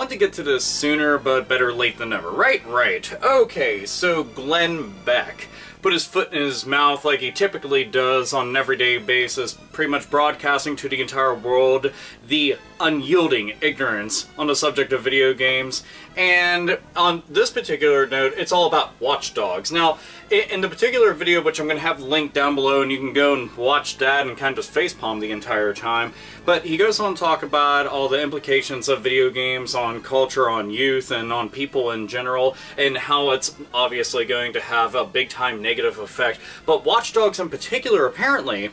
wanted to get to this sooner, but better late than never. Right. Okay, so Glenn Beck put his foot in his mouth like he typically does on an everyday basis, pretty much broadcasting to the entire world the unyielding ignorance on the subject of video games. And on this particular note, it's all about Watch Dogs. Now, in the particular video, which I'm going to have linked down below, and you can go and watch that and kind of just facepalm the entire time, but he goes on to talk about all the implications of video games on culture, on youth, and on people in general, and how it's obviously going to have a big-time negative effect. But Watch Dogs in particular, apparently,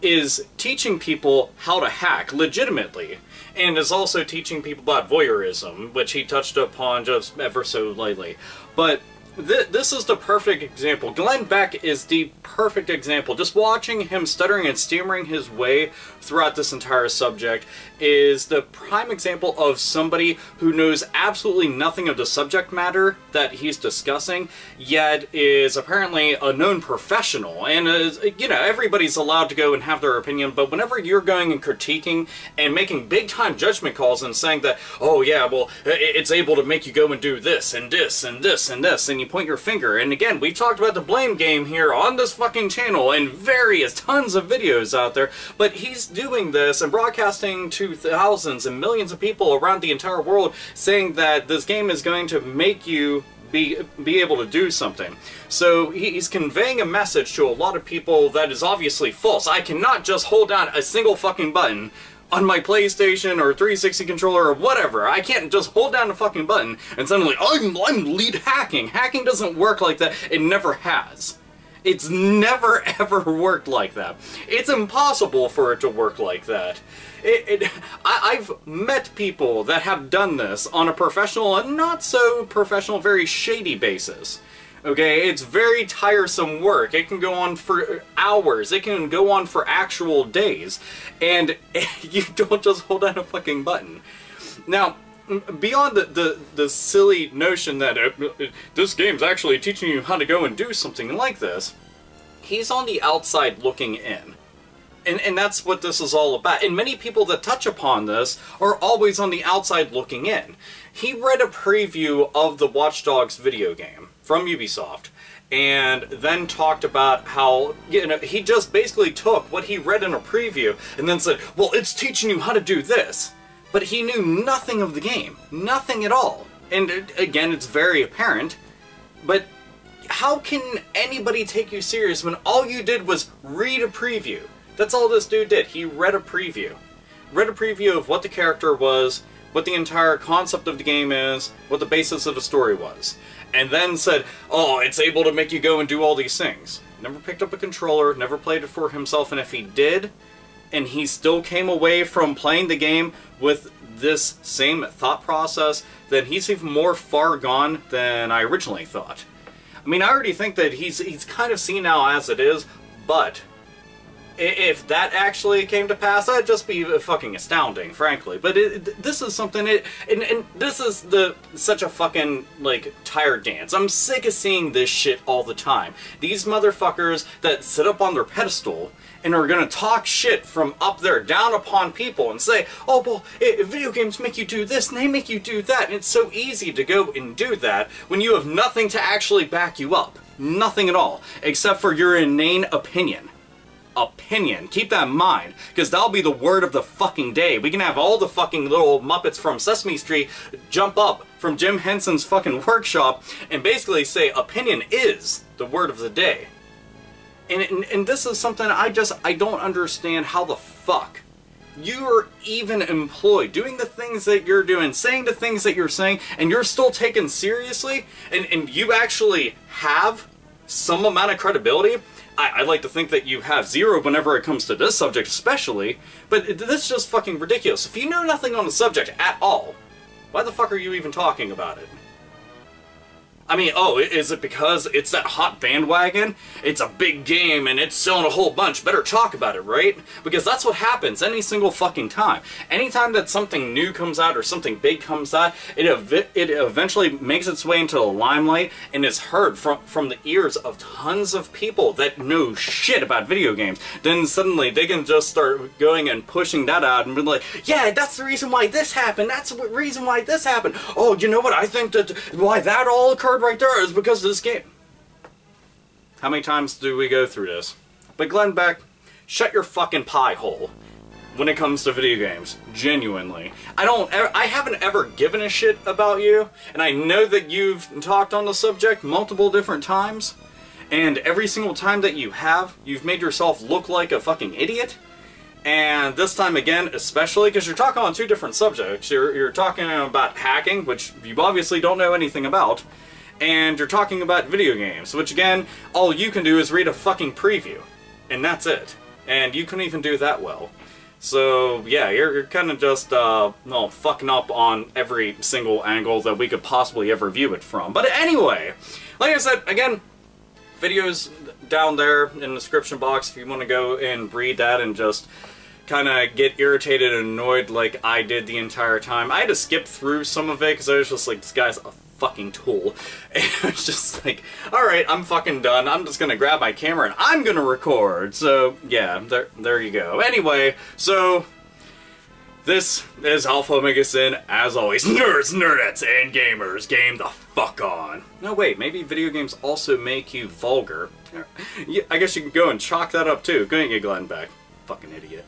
is teaching people how to hack legitimately, and is also teaching people about voyeurism, which he touched upon just ever so lightly. But this is the perfect example. Glenn Beck is the perfect example. Just watching him stuttering and stammering his way throughout this entire subject is the prime example of somebody who knows absolutely nothing of the subject matter that he's discussing, yet is apparently a known professional. And, you know, everybody's allowed to go and have their opinion, but whenever you're going and critiquing and making big-time judgment calls and saying that, oh yeah, well, it's able to make you go and do this, and this, and this, and this, and you point your finger. And again, we've talked about the blame game here on this fucking channel and various tons of videos out there, but he's doing this and broadcasting to thousands and millions of people around the entire world saying that this game is going to make you be able to do something. So he's conveying a message to a lot of people that is obviously false. I cannot just hold down a single fucking button on my PlayStation or 360 controller or whatever. I can't just hold down a fucking button and suddenly, I'm lead hacking. Hacking doesn't work like that. It never has. It's never ever worked like that. It's impossible for it to work like that. I've met people that have done this on a professional and not so professional, very shady basis. Okay, it's very tiresome work. It can go on for hours. It can go on for actual days. And you don't just hold down a fucking button. Now, beyond the silly notion that this game's actually teaching you how to go and do something like this, he's on the outside looking in. And that's what this is all about. And many people that touch upon this are always on the outside looking in. He read a preview of the Watch Dogs video game from Ubisoft, and then talked about how, you know, he just basically took what he read in a preview and then said, well, it's teaching you how to do this. But he knew nothing of the game. Nothing at all. And again, it's very apparent. But how can anybody take you serious when all you did was read a preview? That's all this dude did. He read a preview. Read a preview of what the character was, what the entire concept of the game is, what the basis of the story was. And then said, oh, it's able to make you go and do all these things. Never picked up a controller, never played it for himself, and if he did, and he still came away from playing the game with this same thought process, then he's even more far gone than I originally thought. I mean, I already think that he's kind of seen now as it is, but if that actually came to pass, that'd just be fucking astounding, frankly. But this is something, and this is such a fucking, like, tired dance. I'm sick of seeing this shit all the time. These motherfuckers that sit up on their pedestal and are gonna talk shit from up there down upon people and say, oh, well, video games make you do this and they make you do that. And it's so easy to go and do that when you have nothing to actually back you up. Nothing at all, except for your inane opinion. Keep that in mind, because that'll be the word of the fucking day. We can have all the fucking little Muppets from Sesame Street jump up from Jim Henson's fucking workshop and basically say opinion is the word of the day. And this is something I don't understand how the fuck you're even employed, doing the things that you're doing, saying the things that you're saying, and you're still taken seriously, and you actually have some amount of credibility. I like to think that you have zero whenever it comes to this subject especially, but this is just fucking ridiculous. If you know nothing on the subject at all, why the fuck are you even talking about it? I mean, oh, is it because it's that hot bandwagon? It's a big game and it's selling a whole bunch. Better talk about it, right? Because that's what happens any single fucking time. Anytime that something new comes out or something big comes out, it eventually makes its way into the limelight and is heard from the ears of tons of people that know shit about video games. Then suddenly they can just start going and pushing that out and be like, yeah, that's the reason why this happened. That's the reason why this happened. Oh, you know what? I think that why that all occurred right there is because of this game. How many times do we go through this? But Glenn Beck, shut your fucking pie hole when it comes to video games. Genuinely. I haven't ever given a shit about you, and I know that you've talked on the subject multiple different times, and every single time that you have, you've made yourself look like a fucking idiot. And this time again, especially, because you're talking on two different subjects. You're talking about hacking, which you obviously don't know anything about, and you're talking about video games, which again, all you can do is read a fucking preview. And that's it. And you couldn't even do that well. So, yeah, you're kind of just, fucking up on every single angle that we could possibly ever view it from. But anyway, like I said, again, videos down there in the description box if you want to go and read that and just kind of get irritated and annoyed like I did the entire time. I had to skip through some of it because I was just like, this guy's a fucking tool. And I was just like, alright, I'm fucking done. I'm just gonna grab my camera and I'm gonna record. So, yeah, there you go. Anyway, so this is Alpha Omega Sin, as always. Nerds, nerdettes, and gamers, game the fuck on. No, wait, maybe video games also make you vulgar. I guess you can go and chalk that up too, couldn't you, Glenn Beck? Fucking idiot.